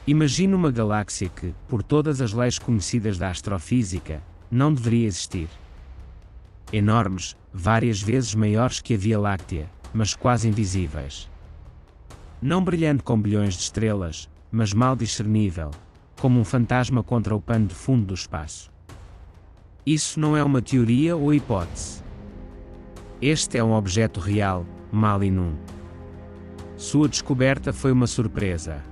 Imagine uma galáxia que, por todas as leis conhecidas da astrofísica, não deveria existir. Enormes, várias vezes maiores que a Via Láctea, mas quase invisíveis. Não brilhante com bilhões de estrelas, mas mal discernível, como um fantasma contra o pano de fundo do espaço. Isso não é uma teoria ou hipótese. Este é um objeto real, Mali Num. Sua descoberta foi uma surpresa.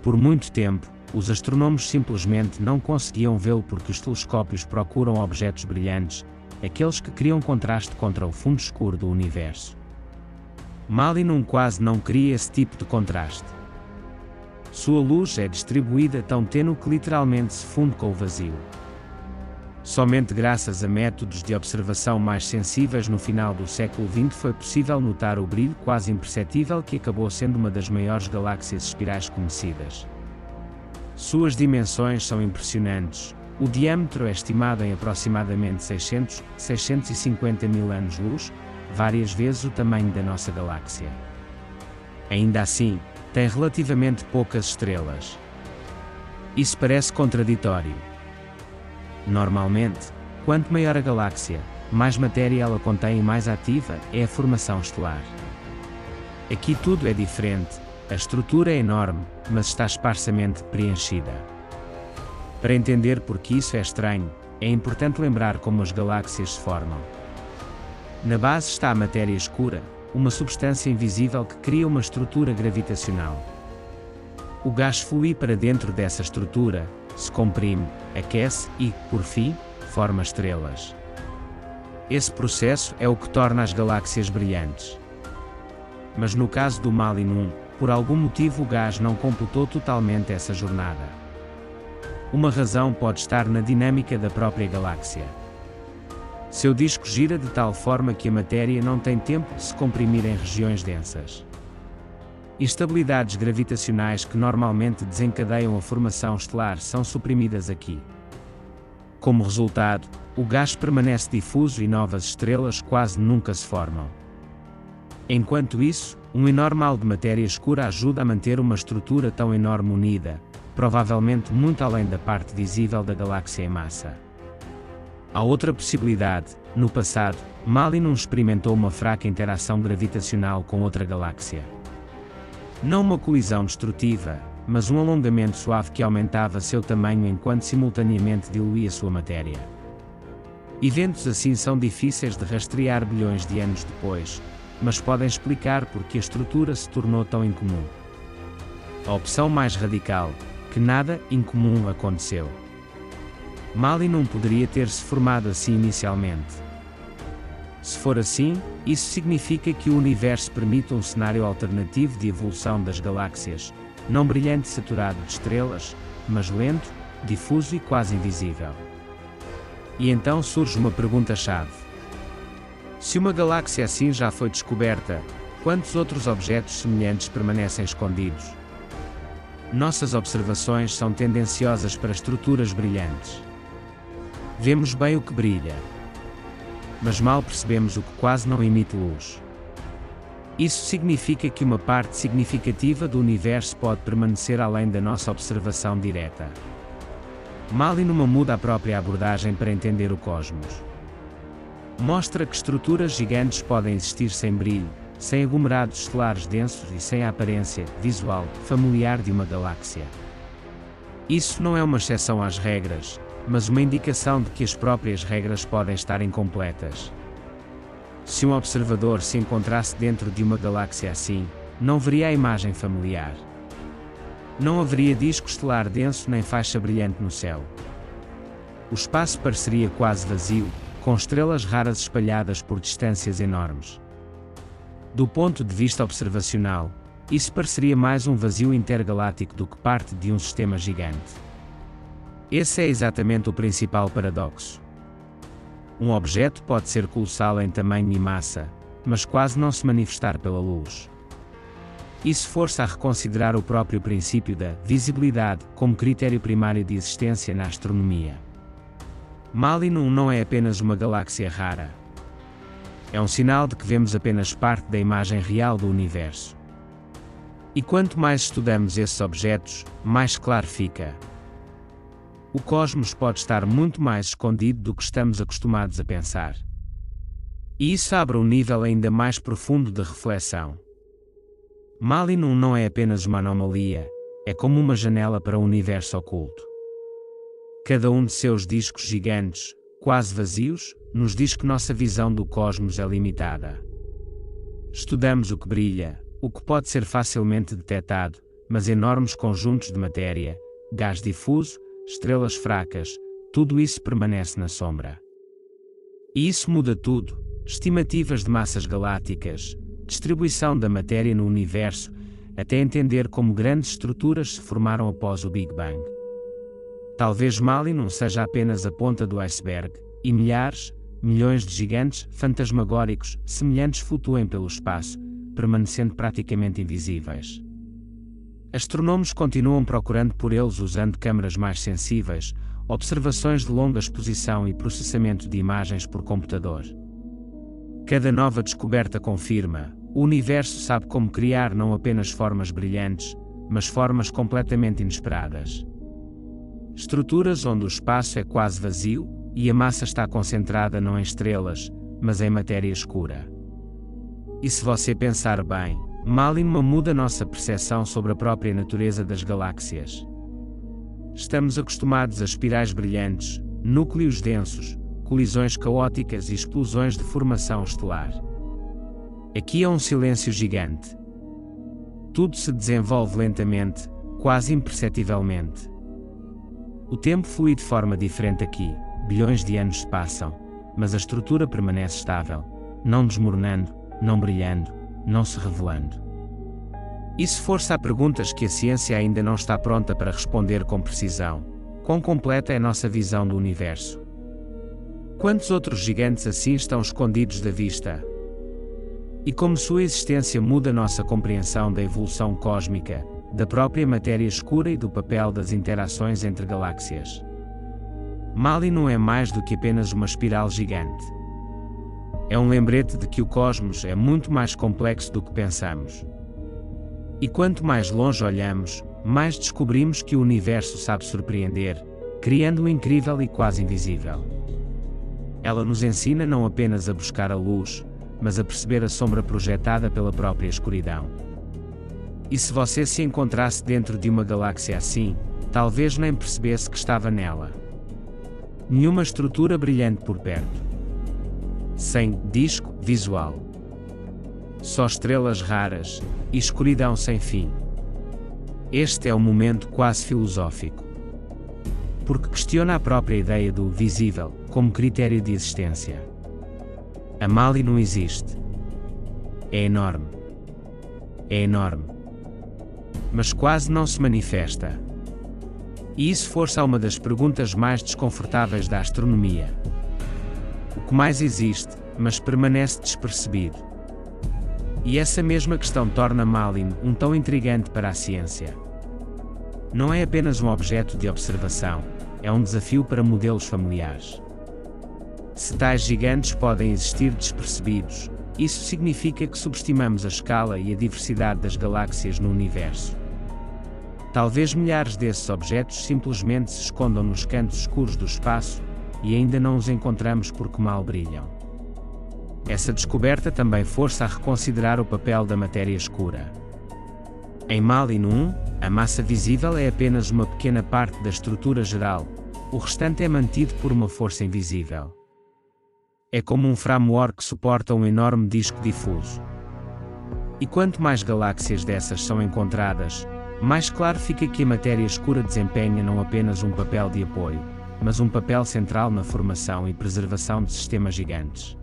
Por muito tempo, os astrônomos simplesmente não conseguiam vê-lo porque os telescópios procuram objetos brilhantes, aqueles que criam contraste contra o fundo escuro do universo. Mali Num quase não cria esse tipo de contraste. Sua luz é distribuída tão tênue que literalmente se funde com o vazio. Somente graças a métodos de observação mais sensíveis no final do século XX foi possível notar o brilho quase imperceptível que acabou sendo uma das maiores galáxias espirais conhecidas. Suas dimensões são impressionantes. O diâmetro é estimado em aproximadamente 650 mil anos-luz, várias vezes o tamanho da nossa galáxia. Ainda assim, tem relativamente poucas estrelas. Isso parece contraditório. Normalmente, quanto maior a galáxia, mais matéria ela contém e mais ativa é a formação estelar. Aqui tudo é diferente, a estrutura é enorme, mas está esparsamente preenchida. Para entender por que isso é estranho, é importante lembrar como as galáxias se formam. Na base está a matéria escura, uma substância invisível que cria uma estrutura gravitacional. O gás flui para dentro dessa estrutura, se comprime, aquece e, por fim, forma estrelas. Esse processo é o que torna as galáxias brilhantes. Mas no caso do Mali Num, por algum motivo o gás não completou totalmente essa jornada. Uma razão pode estar na dinâmica da própria galáxia. Seu disco gira de tal forma que a matéria não tem tempo de se comprimir em regiões densas. Instabilidades gravitacionais que normalmente desencadeiam a formação estelar são suprimidas aqui. Como resultado, o gás permanece difuso e novas estrelas quase nunca se formam. Enquanto isso, um enorme halo de matéria escura ajuda a manter uma estrutura tão enorme unida, provavelmente muito além da parte visível da galáxia em massa. Há outra possibilidade: no passado, Mali Num experimentou uma fraca interação gravitacional com outra galáxia. Não uma colisão destrutiva, mas um alongamento suave que aumentava seu tamanho enquanto simultaneamente diluía sua matéria. Eventos assim são difíceis de rastrear bilhões de anos depois, mas podem explicar por que a estrutura se tornou tão incomum. A opção mais radical: que nada incomum aconteceu. Mali Num poderia ter-se formado assim inicialmente. Se for assim, isso significa que o universo permite um cenário alternativo de evolução das galáxias, não brilhante e saturado de estrelas, mas lento, difuso e quase invisível. E então surge uma pergunta-chave. Se uma galáxia assim já foi descoberta, quantos outros objetos semelhantes permanecem escondidos? Nossas observações são tendenciosas para estruturas brilhantes. Vemos bem o que brilha, mas mal percebemos o que quase não emite luz. Isso significa que uma parte significativa do universo pode permanecer além da nossa observação direta. Mali Num muda a própria abordagem para entender o cosmos. Mostra que estruturas gigantes podem existir sem brilho, sem aglomerados estelares densos e sem a aparência visual familiar de uma galáxia. Isso não é uma exceção às regras, mas uma indicação de que as próprias regras podem estar incompletas. Se um observador se encontrasse dentro de uma galáxia assim, não veria a imagem familiar. Não haveria disco estelar denso nem faixa brilhante no céu. O espaço pareceria quase vazio, com estrelas raras espalhadas por distâncias enormes. Do ponto de vista observacional, isso pareceria mais um vazio intergaláctico do que parte de um sistema gigante. Esse é exatamente o principal paradoxo. Um objeto pode ser colossal em tamanho e massa, mas quase não se manifestar pela luz. Isso força a reconsiderar o próprio princípio da visibilidade como critério primário de existência na astronomia. Mali Num não é apenas uma galáxia rara. É um sinal de que vemos apenas parte da imagem real do universo. E quanto mais estudamos esses objetos, mais claro fica. O cosmos pode estar muito mais escondido do que estamos acostumados a pensar. E isso abre um nível ainda mais profundo de reflexão. Malinum não é apenas uma anomalia, é como uma janela para um universo oculto. Cada um de seus discos gigantes, quase vazios, nos diz que nossa visão do cosmos é limitada. Estudamos o que brilha, o que pode ser facilmente detectado, mas enormes conjuntos de matéria, gás difuso, estrelas fracas, tudo isso permanece na sombra. E isso muda tudo: estimativas de massas galácticas, distribuição da matéria no universo, até entender como grandes estruturas se formaram após o Big Bang. Talvez Malinum seja apenas a ponta do iceberg, e milhares, milhões de gigantes fantasmagóricos semelhantes flutuem pelo espaço, permanecendo praticamente invisíveis. Astrónomos continuam procurando por eles usando câmaras mais sensíveis, observações de longa exposição e processamento de imagens por computador. Cada nova descoberta confirma: o universo sabe como criar não apenas formas brilhantes, mas formas completamente inesperadas. Estruturas onde o espaço é quase vazio, e a massa está concentrada não em estrelas, mas em matéria escura. E se você pensar bem, Malinum muda nossa percepção sobre a própria natureza das galáxias. Estamos acostumados a espirais brilhantes, núcleos densos, colisões caóticas e explosões de formação estelar. Aqui há um silêncio gigante. Tudo se desenvolve lentamente, quase imperceptivelmente. O tempo flui de forma diferente aqui, bilhões de anos se passam, mas a estrutura permanece estável, não desmoronando, não brilhando, não se revelando. Isso força a perguntas que a ciência ainda não está pronta para responder com precisão: quão completa é a nossa visão do universo? Quantos outros gigantes assim estão escondidos da vista? E como sua existência muda nossa compreensão da evolução cósmica, da própria matéria escura e do papel das interações entre galáxias? Malinum é mais do que apenas uma espiral gigante. É um lembrete de que o cosmos é muito mais complexo do que pensamos. E quanto mais longe olhamos, mais descobrimos que o universo sabe surpreender, criando o incrível e quase invisível. Ela nos ensina não apenas a buscar a luz, mas a perceber a sombra projetada pela própria escuridão. E se você se encontrasse dentro de uma galáxia assim, talvez nem percebesse que estava nela. Nenhuma estrutura brilhante por perto. Sem disco visual. Só estrelas raras e escuridão sem fim. Este é um momento quase filosófico. Porque questiona a própria ideia do visível como critério de existência. A Malinum existe. É enorme. É enorme. Mas quase não se manifesta. E isso força uma das perguntas mais desconfortáveis da astronomia. O que mais existe, mas permanece despercebido? E essa mesma questão torna Malinum tão intrigante para a ciência. Não é apenas um objeto de observação, é um desafio para modelos familiares. Se tais gigantes podem existir despercebidos, isso significa que subestimamos a escala e a diversidade das galáxias no universo. Talvez milhares desses objetos simplesmente se escondam nos cantos escuros do espaço, e ainda não os encontramos porque mal brilham. Essa descoberta também força a reconsiderar o papel da matéria escura. Em Malinum, a massa visível é apenas uma pequena parte da estrutura geral, o restante é mantido por uma força invisível. É como um framework que suporta um enorme disco difuso. E quanto mais galáxias dessas são encontradas, mais claro fica que a matéria escura desempenha não apenas um papel de apoio, mas um papel central na formação e preservação de sistemas gigantes.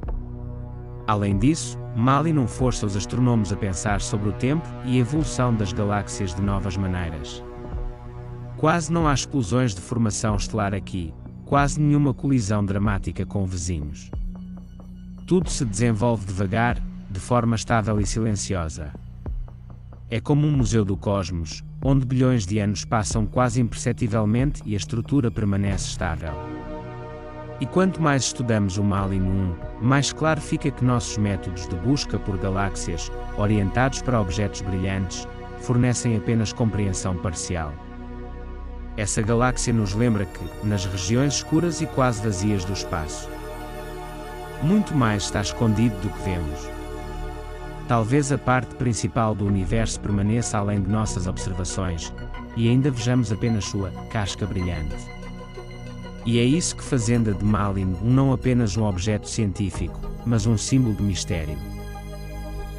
Além disso, Malinum força os astrónomos a pensar sobre o tempo e a evolução das galáxias de novas maneiras. Quase não há explosões de formação estelar aqui, quase nenhuma colisão dramática com vizinhos. Tudo se desenvolve devagar, de forma estável e silenciosa. É como um museu do cosmos, onde bilhões de anos passam quase imperceptivelmente e a estrutura permanece estável. E quanto mais estudamos o Malinum, mais claro fica que nossos métodos de busca por galáxias, orientados para objetos brilhantes, fornecem apenas compreensão parcial. Essa galáxia nos lembra que, nas regiões escuras e quase vazias do espaço, muito mais está escondido do que vemos. Talvez a parte principal do universo permaneça além de nossas observações, e ainda vejamos apenas sua casca brilhante. E é isso que fazenda de Malin não apenas um objeto científico, mas um símbolo de mistério.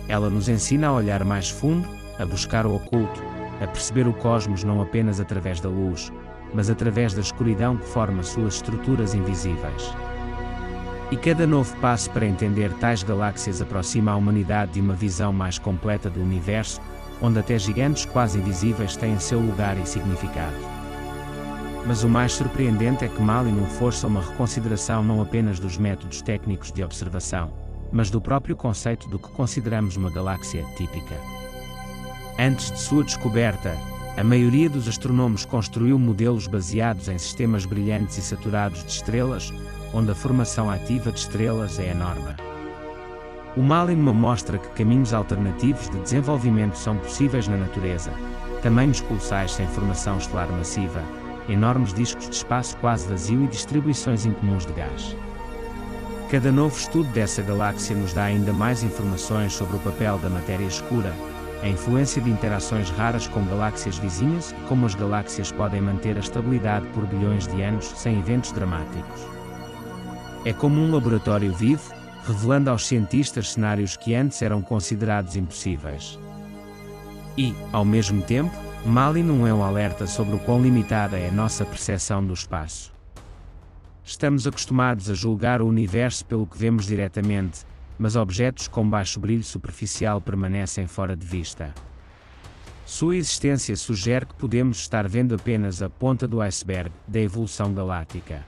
Ela nos ensina a olhar mais fundo, a buscar o oculto, a perceber o cosmos não apenas através da luz, mas através da escuridão que forma suas estruturas invisíveis. E cada novo passo para entender tais galáxias aproxima a humanidade de uma visão mais completa do universo, onde até gigantes quase invisíveis têm seu lugar e significado. Mas o mais surpreendente é que Malin força uma reconsideração não apenas dos métodos técnicos de observação, mas do próprio conceito do que consideramos uma galáxia típica. Antes de sua descoberta, a maioria dos astrónomos construiu modelos baseados em sistemas brilhantes e saturados de estrelas, onde a formação ativa de estrelas é a norma. O Malin mostra que caminhos alternativos de desenvolvimento são possíveis na natureza, tamanhos colossais sem formação estelar massiva, enormes discos de espaço quase vazio e distribuições incomuns de gás. Cada novo estudo dessa galáxia nos dá ainda mais informações sobre o papel da matéria escura, a influência de interações raras com galáxias vizinhas e como as galáxias podem manter a estabilidade por bilhões de anos sem eventos dramáticos. É como um laboratório vivo, revelando aos cientistas cenários que antes eram considerados impossíveis. E, ao mesmo tempo, Malin é um alerta sobre o quão limitada é a nossa percepção do espaço. Estamos acostumados a julgar o universo pelo que vemos diretamente, mas objetos com baixo brilho superficial permanecem fora de vista. Sua existência sugere que podemos estar vendo apenas a ponta do iceberg da evolução galáctica.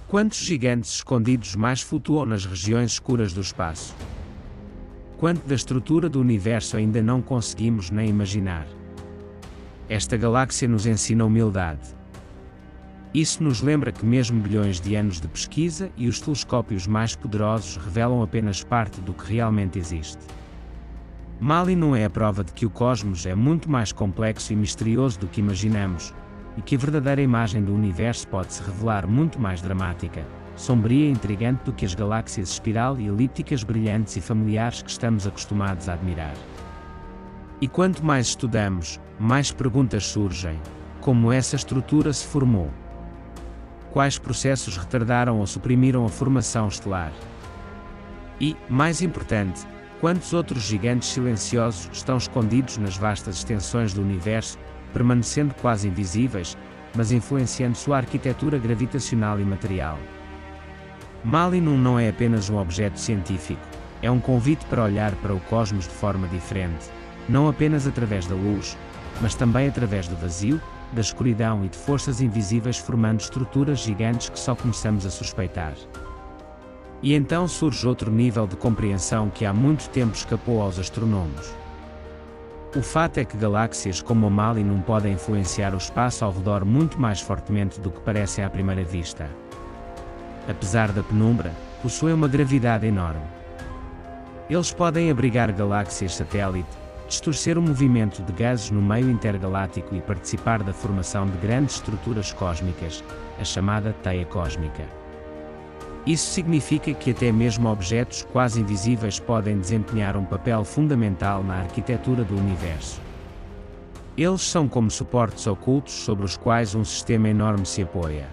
Quantos gigantes escondidos mais flutuam nas regiões escuras do espaço? Quanto da estrutura do universo ainda não conseguimos nem imaginar? Esta galáxia nos ensina humildade. Isso nos lembra que mesmo bilhões de anos de pesquisa e os telescópios mais poderosos revelam apenas parte do que realmente existe. Malin é a prova de que o cosmos é muito mais complexo e misterioso do que imaginamos, e que a verdadeira imagem do universo pode se revelar muito mais dramática, sombria e intrigante do que as galáxias espiral e elípticas brilhantes e familiares que estamos acostumados a admirar. E quanto mais estudamos, mais perguntas surgem. Como essa estrutura se formou? Quais processos retardaram ou suprimiram a formação estelar? E, mais importante, quantos outros gigantes silenciosos estão escondidos nas vastas extensões do universo, permanecendo quase invisíveis, mas influenciando sua arquitetura gravitacional e material? Malin não é apenas um objeto científico, é um convite para olhar para o cosmos de forma diferente, não apenas através da luz, mas também através do vazio, da escuridão e de forças invisíveis formando estruturas gigantes que só começamos a suspeitar. E então surge outro nível de compreensão que há muito tempo escapou aos astrónomos. O fato é que galáxias como a Malin podem influenciar o espaço ao redor muito mais fortemente do que parecem à primeira vista. Apesar da penumbra, possuem uma gravidade enorme. Eles podem abrigar galáxias satélite, distorcer o movimento de gases no meio intergaláctico e participar da formação de grandes estruturas cósmicas, a chamada teia cósmica. Isso significa que até mesmo objetos quase invisíveis podem desempenhar um papel fundamental na arquitetura do universo. Eles são como suportes ocultos sobre os quais um sistema enorme se apoia.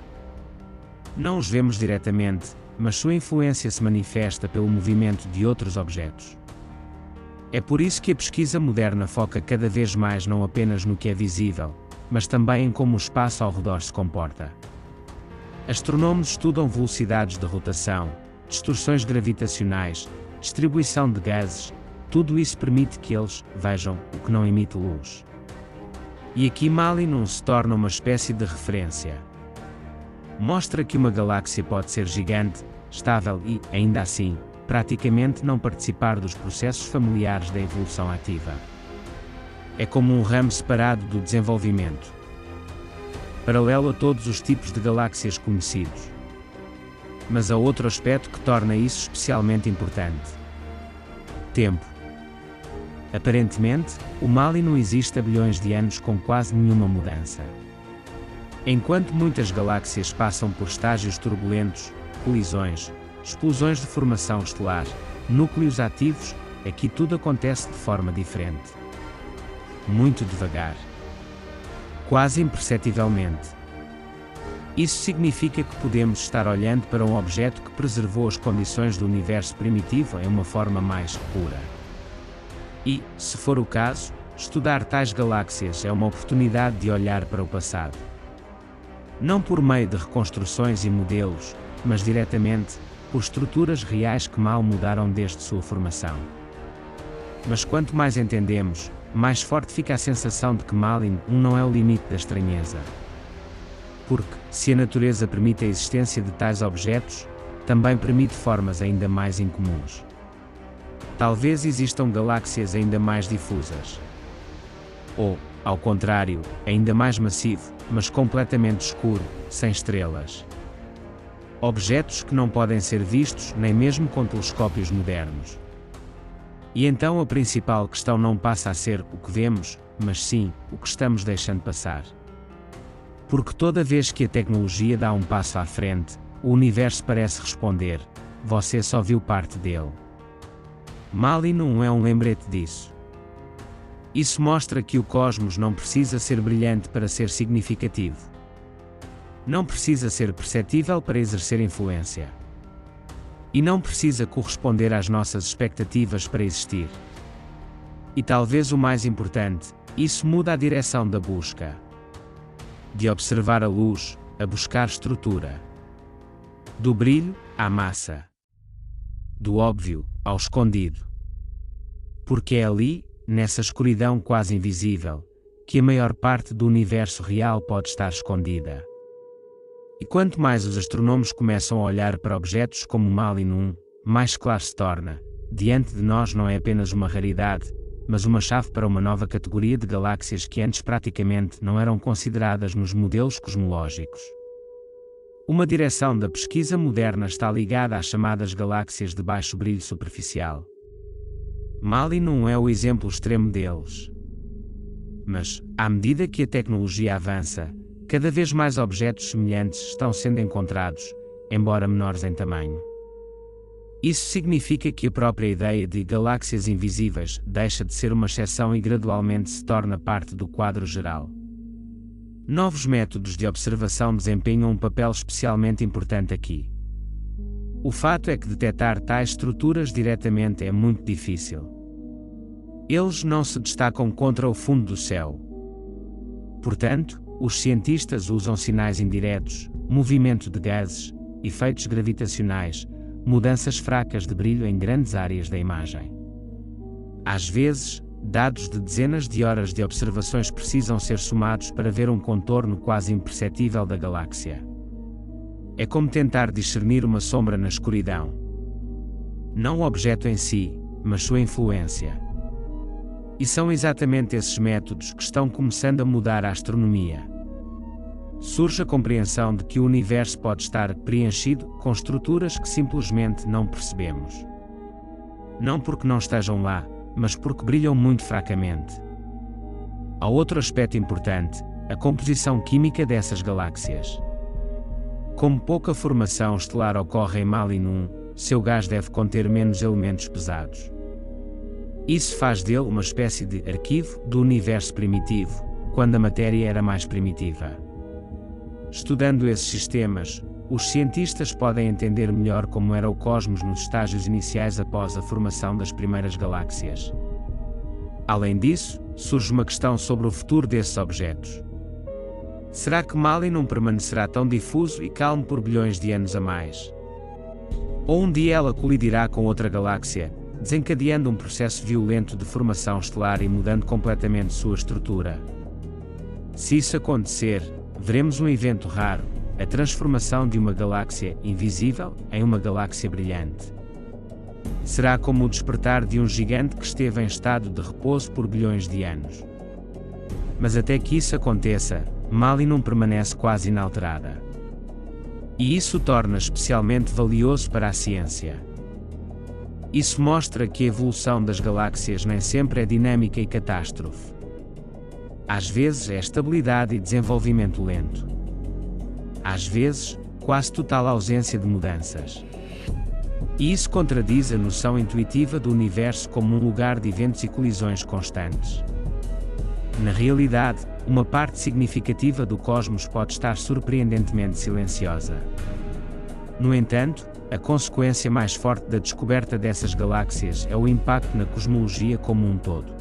Não os vemos diretamente, mas sua influência se manifesta pelo movimento de outros objetos. É por isso que a pesquisa moderna foca cada vez mais não apenas no que é visível, mas também em como o espaço ao redor se comporta. Astrónomos estudam velocidades de rotação, distorções gravitacionais, distribuição de gases, tudo isso permite que eles vejam o que não emite luz. E aqui Malin se torna uma espécie de referência. Mostra que uma galáxia pode ser gigante, estável e, ainda assim, praticamente não participar dos processos familiares da evolução ativa. É como um ramo separado do desenvolvimento, paralelo a todos os tipos de galáxias conhecidos. Mas há outro aspecto que torna isso especialmente importante: tempo. Aparentemente, o Mali não existe há bilhões de anos com quase nenhuma mudança. Enquanto muitas galáxias passam por estágios turbulentos, colisões, explosões de formação estelar, núcleos ativos, aqui tudo acontece de forma diferente. Muito devagar. Quase imperceptivelmente. Isso significa que podemos estar olhando para um objeto que preservou as condições do universo primitivo em uma forma mais pura. E, se for o caso, estudar tais galáxias é uma oportunidade de olhar para o passado. Não por meio de reconstruções e modelos, mas diretamente, por estruturas reais que mal mudaram desde sua formação. Mas quanto mais entendemos, mais forte fica a sensação de que Mali não é o limite da estranheza. Porque, se a natureza permite a existência de tais objetos, também permite formas ainda mais incomuns. Talvez existam galáxias ainda mais difusas. Ou, ao contrário, ainda mais massivo, mas completamente escuro, sem estrelas. Objetos que não podem ser vistos nem mesmo com telescópios modernos. E então a principal questão não passa a ser o que vemos, mas sim, o que estamos deixando passar. Porque toda vez que a tecnologia dá um passo à frente, o universo parece responder: você só viu parte dele. Mali não é um lembrete disso. Isso mostra que o cosmos não precisa ser brilhante para ser significativo. Não precisa ser perceptível para exercer influência. E não precisa corresponder às nossas expectativas para existir. E talvez o mais importante, isso muda a direção da busca. De observar a luz, a buscar estrutura. Do brilho, à massa. Do óbvio, ao escondido. Porque é ali, nessa escuridão quase invisível, que a maior parte do universo real pode estar escondida. E quanto mais os astrónomos começam a olhar para objetos como Mali 1, mais claro se torna: diante de nós não é apenas uma raridade, mas uma chave para uma nova categoria de galáxias que antes praticamente não eram consideradas nos modelos cosmológicos. Uma direção da pesquisa moderna está ligada às chamadas galáxias de baixo brilho superficial. Mali não é o exemplo extremo deles. Mas, à medida que a tecnologia avança, cada vez mais objetos semelhantes estão sendo encontrados, embora menores em tamanho. Isso significa que a própria ideia de galáxias invisíveis deixa de ser uma exceção e gradualmente se torna parte do quadro geral. Novos métodos de observação desempenham um papel especialmente importante aqui. O fato é que detectar tais estruturas diretamente é muito difícil. Eles não se destacam contra o fundo do céu. Portanto, os cientistas usam sinais indiretos, movimento de gases, efeitos gravitacionais, mudanças fracas de brilho em grandes áreas da imagem. Às vezes, dados de dezenas de horas de observações precisam ser somados para ver um contorno quase imperceptível da galáxia. É como tentar discernir uma sombra na escuridão. Não o objeto em si, mas sua influência. E são exatamente esses métodos que estão começando a mudar a astronomia. Surge a compreensão de que o universo pode estar preenchido com estruturas que simplesmente não percebemos. Não porque não estejam lá, mas porque brilham muito fracamente. Há outro aspecto importante: a composição química dessas galáxias. Como pouca formação estelar ocorre em Mali 1, seu gás deve conter menos elementos pesados. Isso faz dele uma espécie de arquivo do universo primitivo, quando a matéria era mais primitiva. Estudando esses sistemas, os cientistas podem entender melhor como era o cosmos nos estágios iniciais após a formação das primeiras galáxias. Além disso, surge uma questão sobre o futuro desses objetos. Será que Mali não permanecerá tão difuso e calmo por bilhões de anos a mais? Ou um dia ela colidirá com outra galáxia, desencadeando um processo violento de formação estelar e mudando completamente sua estrutura? Se isso acontecer, veremos um evento raro: a transformação de uma galáxia invisível em uma galáxia brilhante. Será como o despertar de um gigante que esteve em estado de repouso por bilhões de anos. Mas até que isso aconteça, Mali não permanece quase inalterada. E isso o torna especialmente valioso para a ciência. Isso mostra que a evolução das galáxias nem sempre é dinâmica e catástrofe. Às vezes é estabilidade e desenvolvimento lento. Às vezes, quase total ausência de mudanças. E isso contradiz a noção intuitiva do universo como um lugar de eventos e colisões constantes. Na realidade, uma parte significativa do cosmos pode estar surpreendentemente silenciosa. No entanto, a consequência mais forte da descoberta dessas galáxias é o impacto na cosmologia como um todo.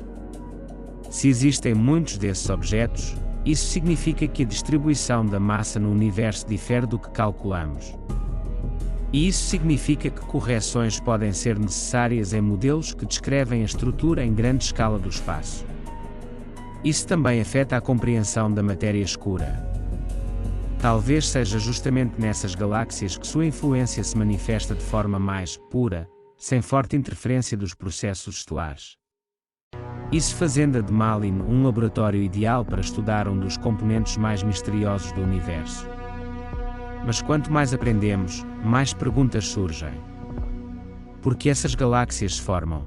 Se existem muitos desses objetos, isso significa que a distribuição da massa no universo difere do que calculamos. E isso significa que correções podem ser necessárias em modelos que descrevem a estrutura em grande escala do espaço. Isso também afeta a compreensão da matéria escura. Talvez seja justamente nessas galáxias que sua influência se manifesta de forma mais pura, sem forte interferência dos processos estelares. Isso fazendo de Malin um laboratório ideal para estudar um dos componentes mais misteriosos do universo. Mas quanto mais aprendemos, mais perguntas surgem. Por que essas galáxias se formam?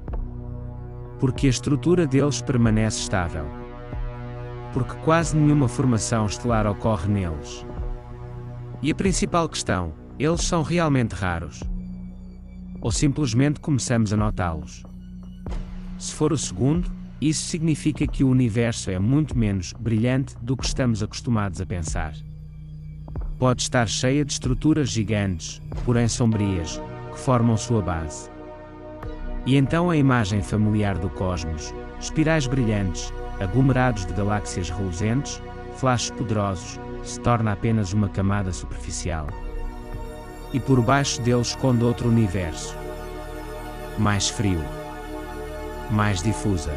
Por que a estrutura deles permanece estável? Porque quase nenhuma formação estelar ocorre neles. E a principal questão, eles são realmente raros? Ou simplesmente começamos a notá-los? Se for o segundo, isso significa que o universo é muito menos brilhante do que estamos acostumados a pensar. Pode estar cheia de estruturas gigantes, porém sombrias, que formam sua base. E então a imagem familiar do cosmos, espirais brilhantes, aglomerados de galáxias reluzentes, flashes poderosos, se torna apenas uma camada superficial. E por baixo dele esconde outro universo. Mais frio. Mais difusa.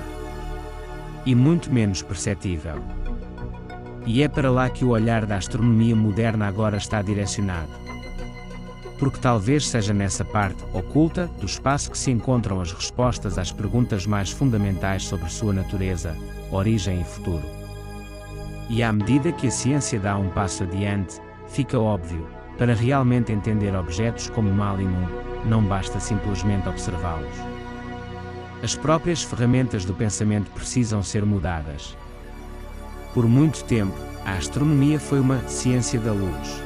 E muito menos perceptível. E é para lá que o olhar da astronomia moderna agora está direcionado. Porque talvez seja nessa parte oculta do espaço que se encontram as respostas às perguntas mais fundamentais sobre sua natureza, origem e futuro. E à medida que a ciência dá um passo adiante, fica óbvio, para realmente entender objetos como Malin 1, não basta simplesmente observá-los. As próprias ferramentas do pensamento precisam ser mudadas. Por muito tempo, a astronomia foi uma ciência da luz.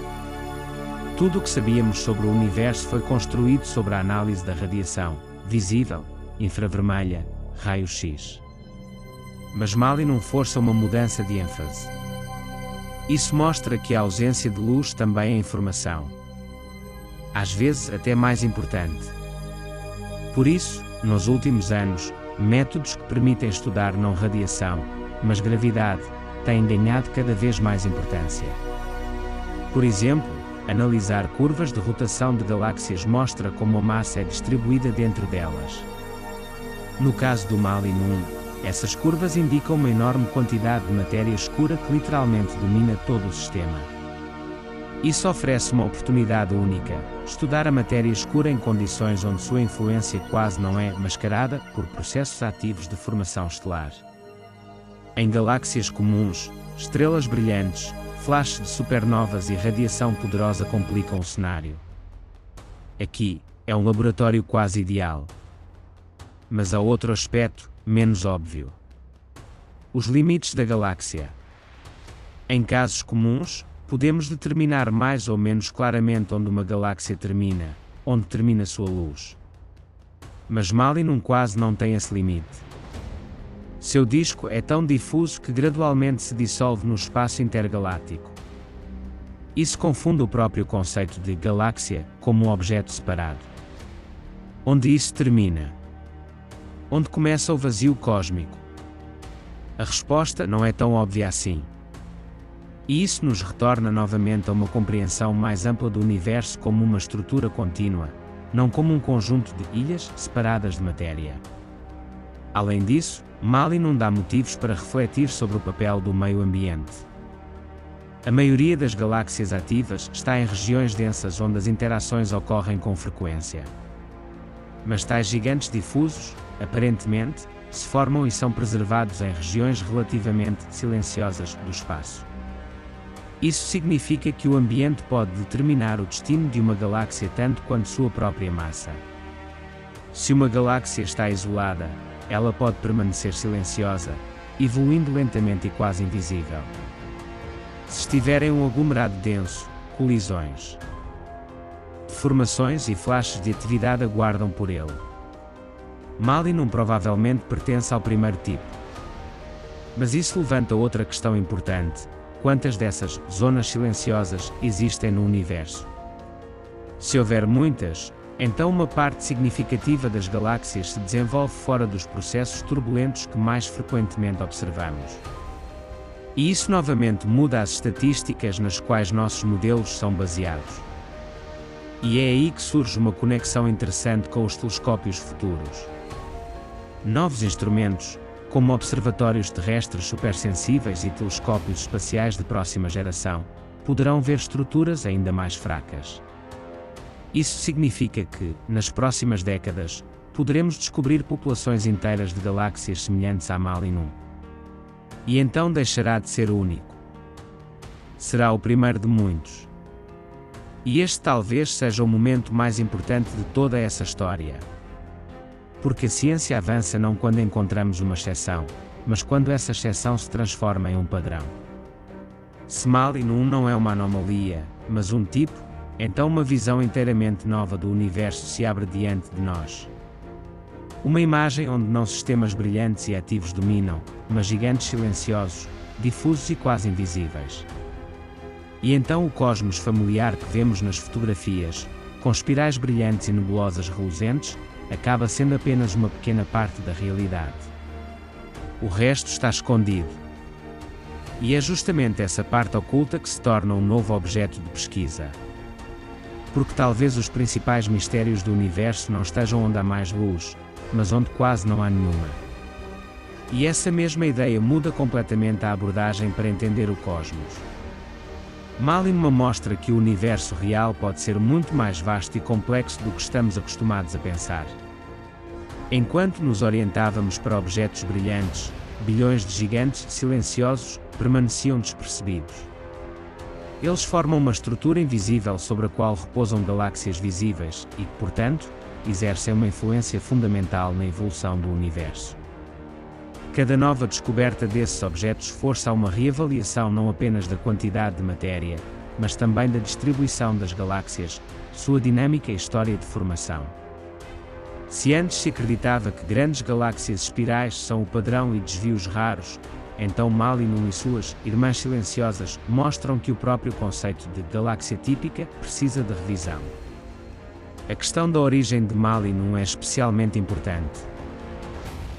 Tudo o que sabíamos sobre o universo foi construído sobre a análise da radiação, visível, infravermelha, raio-x. Mas Malin força uma mudança de ênfase. Isso mostra que a ausência de luz também é informação. Às vezes até mais importante. Por isso, nos últimos anos, métodos que permitem estudar não radiação, mas gravidade, têm ganhado cada vez mais importância. Por exemplo, analisar curvas de rotação de galáxias mostra como a massa é distribuída dentro delas. No caso do Malin 1, essas curvas indicam uma enorme quantidade de matéria escura que literalmente domina todo o sistema. Isso oferece uma oportunidade única, estudar a matéria escura em condições onde sua influência quase não é mascarada por processos ativos de formação estelar. Em galáxias comuns, estrelas brilhantes, flashes de supernovas e radiação poderosa complicam o cenário. Aqui, é um laboratório quase ideal. Mas há outro aspecto, menos óbvio. Os limites da galáxia. Em casos comuns, podemos determinar mais ou menos claramente onde uma galáxia termina, onde termina sua luz. Mas Malin quase não tem esse limite. Seu disco é tão difuso que gradualmente se dissolve no espaço intergaláctico. Isso confunde o próprio conceito de galáxia como um objeto separado. Onde isso termina? Onde começa o vazio cósmico? A resposta não é tão óbvia assim. E isso nos retorna novamente a uma compreensão mais ampla do universo como uma estrutura contínua, não como um conjunto de ilhas separadas de matéria. Além disso, Malin dá motivos para refletir sobre o papel do meio ambiente. A maioria das galáxias ativas está em regiões densas onde as interações ocorrem com frequência. Mas tais gigantes difusos, aparentemente, se formam e são preservados em regiões relativamente silenciosas do espaço. Isso significa que o ambiente pode determinar o destino de uma galáxia tanto quanto sua própria massa. Se uma galáxia está isolada, ela pode permanecer silenciosa, evoluindo lentamente e quase invisível. Se estiver em um aglomerado denso, colisões, deformações e flashes de atividade aguardam por ele. Malinum provavelmente pertence ao primeiro tipo. Mas isso levanta outra questão importante: quantas dessas zonas silenciosas existem no universo? Se houver muitas, então uma parte significativa das galáxias se desenvolve fora dos processos turbulentos que mais frequentemente observamos. E isso novamente muda as estatísticas nas quais nossos modelos são baseados. E é aí que surge uma conexão interessante com os telescópios futuros. Novos instrumentos, como observatórios terrestres supersensíveis e telescópios espaciais de próxima geração, poderão ver estruturas ainda mais fracas. Isso significa que, nas próximas décadas, poderemos descobrir populações inteiras de galáxias semelhantes à Malinum. E então deixará de ser único. Será o primeiro de muitos. E este talvez seja o momento mais importante de toda essa história. Porque a ciência avança não quando encontramos uma exceção, mas quando essa exceção se transforma em um padrão. Se Malinum não é uma anomalia, mas um tipo, então uma visão inteiramente nova do universo se abre diante de nós. Uma imagem onde não sistemas brilhantes e ativos dominam, mas gigantes silenciosos, difusos e quase invisíveis. E então o cosmos familiar que vemos nas fotografias, com espirais brilhantes e nebulosas reluzentes, acaba sendo apenas uma pequena parte da realidade. O resto está escondido. E é justamente essa parte oculta que se torna um novo objeto de pesquisa. Porque talvez os principais mistérios do universo não estejam onde há mais luz, mas onde quase não há nenhuma. E essa mesma ideia muda completamente a abordagem para entender o cosmos. Malinum mostra que o universo real pode ser muito mais vasto e complexo do que estamos acostumados a pensar. Enquanto nos orientávamos para objetos brilhantes, bilhões de gigantes silenciosos permaneciam despercebidos. Eles formam uma estrutura invisível sobre a qual repousam galáxias visíveis e, portanto, exercem uma influência fundamental na evolução do universo. Cada nova descoberta desses objetos força a uma reavaliação não apenas da quantidade de matéria, mas também da distribuição das galáxias, sua dinâmica e história de formação. Se antes se acreditava que grandes galáxias espirais são o padrão e desvios raros, então Malinum e suas irmãs silenciosas mostram que o próprio conceito de galáxia típica precisa de revisão. A questão da origem de Malinum é especialmente importante.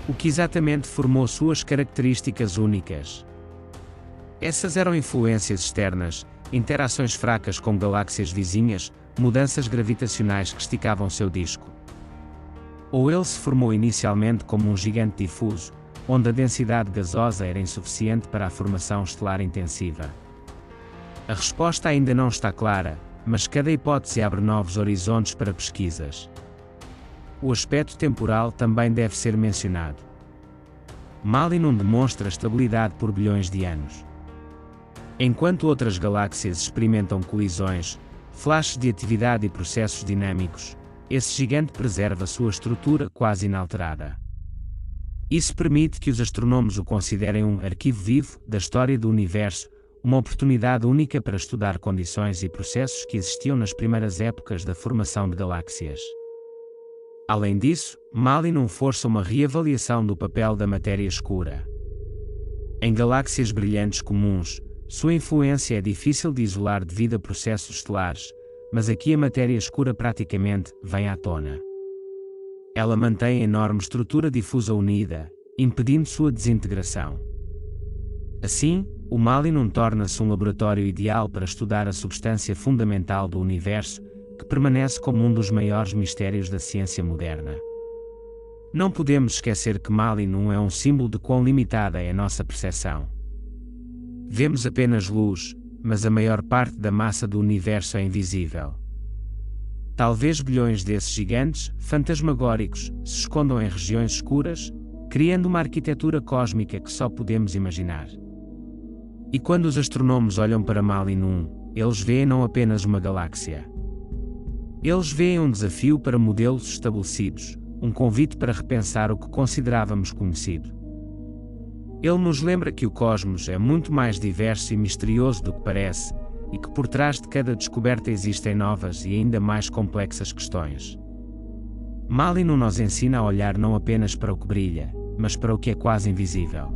O que exatamente formou suas características únicas? Essas eram influências externas, interações fracas com galáxias vizinhas, mudanças gravitacionais que esticavam seu disco. Ou ele se formou inicialmente como um gigante difuso, onde a densidade gasosa era insuficiente para a formação estelar intensiva? A resposta ainda não está clara, mas cada hipótese abre novos horizontes para pesquisas. O aspecto temporal também deve ser mencionado. Malinum demonstra estabilidade por bilhões de anos. Enquanto outras galáxias experimentam colisões, flashes de atividade e processos dinâmicos, esse gigante preserva sua estrutura quase inalterada. Isso permite que os astrónomos o considerem um arquivo vivo da história do universo, uma oportunidade única para estudar condições e processos que existiam nas primeiras épocas da formação de galáxias. Além disso, Malinum força uma reavaliação do papel da matéria escura. Em galáxias brilhantes comuns, sua influência é difícil de isolar devido a processos estelares, mas aqui a matéria escura praticamente vem à tona. Ela mantém a enorme estrutura difusa unida, impedindo sua desintegração. Assim, o Malinum torna-se um laboratório ideal para estudar a substância fundamental do universo, que permanece como um dos maiores mistérios da ciência moderna. Não podemos esquecer que Malinum é um símbolo de quão limitada é a nossa percepção. Vemos apenas luz, mas a maior parte da massa do universo é invisível. Talvez bilhões desses gigantes, fantasmagóricos, se escondam em regiões escuras, criando uma arquitetura cósmica que só podemos imaginar. E quando os astrónomos olham para Malinum, eles veem não apenas uma galáxia. Eles veem um desafio para modelos estabelecidos, um convite para repensar o que considerávamos conhecido. Ele nos lembra que o cosmos é muito mais diverso e misterioso do que parece, e que por trás de cada descoberta existem novas e ainda mais complexas questões. Malinu nos ensina a olhar não apenas para o que brilha, mas para o que é quase invisível.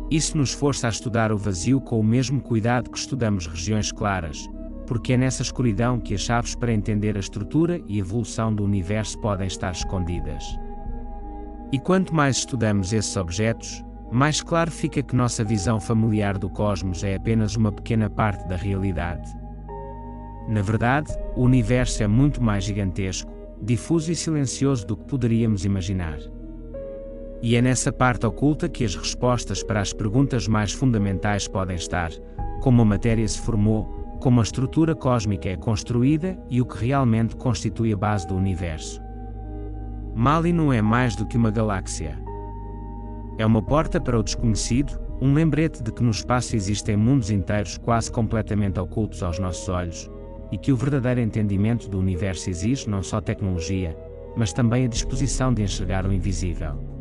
Isso nos força a estudar o vazio com o mesmo cuidado que estudamos regiões claras, porque é nessa escuridão que as chaves para entender a estrutura e evolução do universo podem estar escondidas. E quanto mais estudamos esses objetos, mais claro fica que nossa visão familiar do cosmos é apenas uma pequena parte da realidade. Na verdade, o universo é muito mais gigantesco, difuso e silencioso do que poderíamos imaginar. E é nessa parte oculta que as respostas para as perguntas mais fundamentais podem estar: como a matéria se formou, como a estrutura cósmica é construída e o que realmente constitui a base do universo. Malinu é mais do que uma galáxia. É uma porta para o desconhecido, um lembrete de que no espaço existem mundos inteiros quase completamente ocultos aos nossos olhos, e que o verdadeiro entendimento do universo exige não só tecnologia, mas também a disposição de enxergar o invisível.